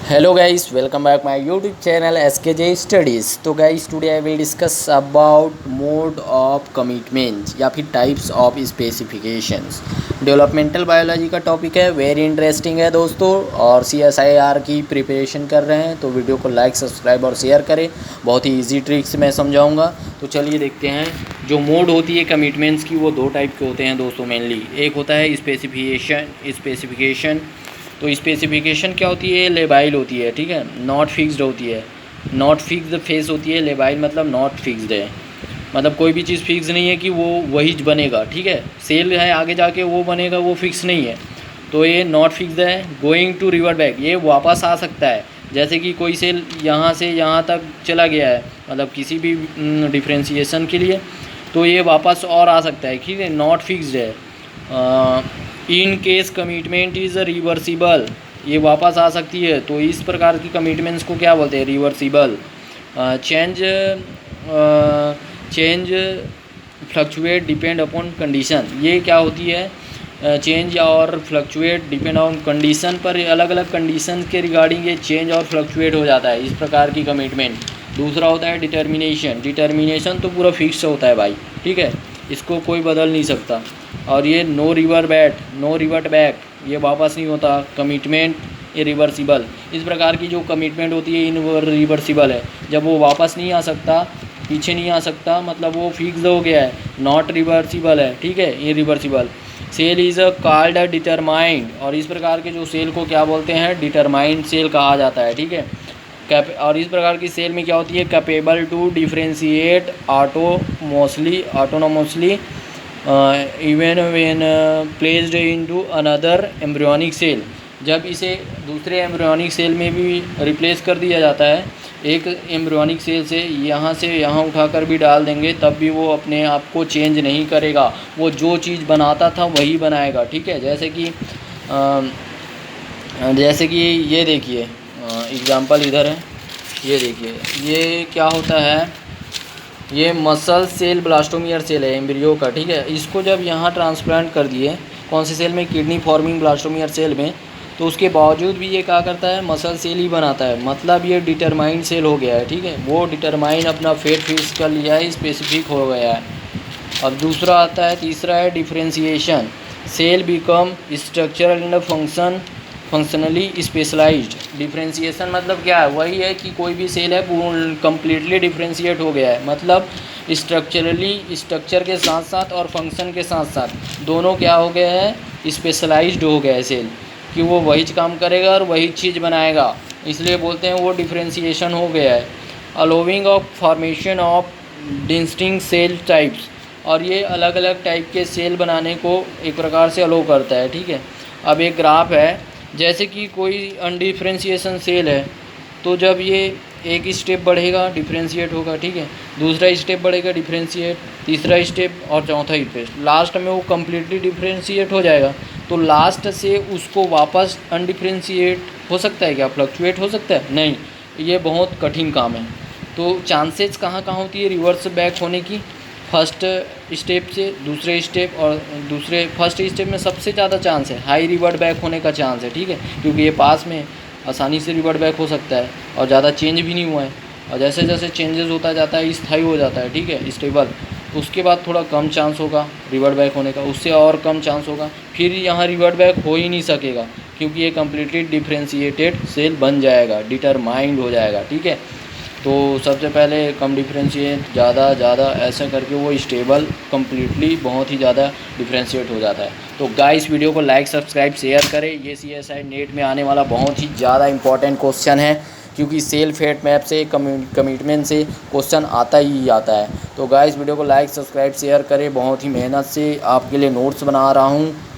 Hello guys, welcome back my YouTube channel SKJ Studies। तो guys today I will discuss about mode of commitment या फिर types of specifications। Developmental biology का topic है, very interesting है दोस्तों। और CSIR की प्रिपरेशन कर रहे हैं तो वीडियो को लाइक सब्सक्राइब और शेयर करें। बहुत ही इजी ट्रिक्स मैं समझाऊंगा। तो चलिए देखते हैं। जो मोड होती है कमिटमेंट्स की वो दो टाइप के होते हैं दोस्तों मेनली। एक होता है स्पेसिफिकेशन। तो स्पेसिफिकेशन क्या होती है? लेबाइल होती है, ठीक है, नॉट फिक्स्ड होती है। नॉट फिक्स्ड फेस होती है। लेबाइल मतलब नॉट फिक्स्ड है, मतलब कोई भी चीज़ फिक्स नहीं है कि वो वही बनेगा, ठीक है। सेल है आगे जाके वो बनेगा, वो फिक्स नहीं है। तो ये नॉट फिक्स्ड है। गोइंग टू रिवर्ट बैक, ये वापस आ सकता है। जैसे कि कोई सेल यहाँ से यहाँ तक चला गया है, मतलब किसी भी डिफ्रेंशिएशन के लिए, तो ये वापस और आ सकता है, ठीक है। नॉट फिक्स्ड है। In case commitment is reversible, ये वापस आ सकती है। तो इस प्रकार की कमिटमेंट्स को क्या बोलते हैं? Reversible. Change fluctuate depend upon condition, ये क्या होती है? चेंज और फ्लक्चुएट डिपेंड ऑन कंडीशन पर, अलग अलग कंडीशन के रिगार्डिंग ये चेंज और फ्लक्चुएट हो जाता है, इस प्रकार की कमिटमेंट। दूसरा होता है डिटर्मिनेशन तो पूरा फिक्स होता है भाई, ठीक है, इसको कोई बदल नहीं सकता। और ये नो रिवर्ट बैक, ये वापस नहीं होता। कमिटमेंट इरिवर्सिबल, इस प्रकार की जो कमिटमेंट होती है इनरिवर्सिबल है। जब वो वापस नहीं आ सकता, पीछे नहीं आ सकता, मतलब वो फिक्स हो गया है, नॉट रिवर्सिबल है, ठीक है, irreversible. Cell is a called a determined, और इस प्रकार के जो सेल को क्या बोलते हैं? डिटरमाइंड सेल कहा जाता है, ठीक है। और इस प्रकार की सेल में क्या होती है? Capable to differentiate autonomously even when placed into another embryonic cell, जब इसे दूसरे एम्ब्रियोनिक सेल में भी रिप्लेस कर दिया जाता है, एक एम्ब्रियोनिक सेल से यहाँ उठाकर भी डाल देंगे, तब भी वो अपने आप को चेंज नहीं करेगा। वो जो चीज़ बनाता था वही बनाएगा, ठीक है। जैसे कि ये देखिए, एग्ज़ाम्पल इधर है, ये देखिए, ये क्या होता है? ये मसल सेल ब्लास्टोमियर सेल है एम्ब्रियो का, ठीक है। इसको जब यहाँ ट्रांसप्लांट कर दिए, कौन से सेल में? किडनी फॉर्मिंग ब्लास्टोमियर सेल में, तो उसके बावजूद भी ये क्या करता है? मसल सेल ही बनाता है, मतलब ये डिटरमाइंड सेल हो गया है, ठीक है। वो डिटरमाइन अपना फेट फिक्स कर लिया है, स्पेसिफिक हो गया है। अब दूसरा आता है, तीसरा है differentiation. Cell become structural and functionally specialised. Differentiation मतलब क्या है? वही है कि कोई भी सेल है पूर्ण कम्प्लीटली डिफ्रेंशिएट हो गया है, मतलब स्ट्रक्चर के साथ साथ और फंक्शन के साथ साथ दोनों क्या हो गया है? स्पेशलाइज्ड हो गया है सेल, कि वो वही काम करेगा और वही चीज़ बनाएगा, इसलिए बोलते हैं वो डिफ्रेंशिएशन हो गया है। Allowing of formation of distinct cell types, और ये अलग अलग टाइप के सेल बनाने को एक प्रकार से अलो करता है, ठीक है। अब एक ग्राफ है, जैसे कि कोई अनडिफ्रेंशिएशन सेल है, तो जब ये एक स्टेप बढ़ेगा डिफ्रेंशिएट होगा, ठीक है, दूसरा स्टेप बढ़ेगा डिफ्रेंशिएट, तीसरा स्टेप और चौथा स्टेप, लास्ट में वो कम्प्लीटली डिफ्रेंशिएट हो जाएगा। तो लास्ट से उसको वापस अनडिफ्रेंशिएट हो सकता है क्या? फ्लक्चुएट हो सकता है? नहीं, ये बहुत कठिन काम है। तो चांसेस कहाँ कहाँ होती है रिवर्स बैक होने की? फर्स्ट स्टेप से दूसरे स्टेप, और फर्स्ट स्टेप में सबसे ज़्यादा चांस है, हाई रिवर्ट बैक होने का चांस है, ठीक है, क्योंकि ये पास में आसानी से रिवर्ट बैक हो सकता है और ज़्यादा चेंज भी नहीं हुआ है। और जैसे जैसे चेंजेस होता जाता है स्थायी हो जाता है, ठीक है, स्टेबल, उसके बाद थोड़ा कम चांस होगा रिवर्ट बैक होने का, उससे और कम चांस होगा, फिर यहाँ रिवर्ट बैक हो ही नहीं सकेगा, क्योंकि ये कम्प्लीटली डिफ्रेंशिएटेड सेल बन जाएगा, डिटरमाइंड हो जाएगा, ठीक है। तो सबसे पहले कम डिफ्रेंशिएट, ज़्यादा ऐसा करके वो स्टेबल कम्प्लीटली बहुत ही ज़्यादा डिफ्रेंशिएट हो जाता है। तो गाइस वीडियो को लाइक सब्सक्राइब शेयर करें। ये CSI नेट में आने वाला बहुत ही ज़्यादा इंपॉर्टेंट क्वेश्चन है, क्योंकि सेल फेट मैप से कमिटमेंट से क्वेश्चन आता ही आता है। तो गाइस वीडियो को लाइक सब्सक्राइब शेयर करें। बहुत ही मेहनत से आपके लिए नोट्स बना रहा हूँ।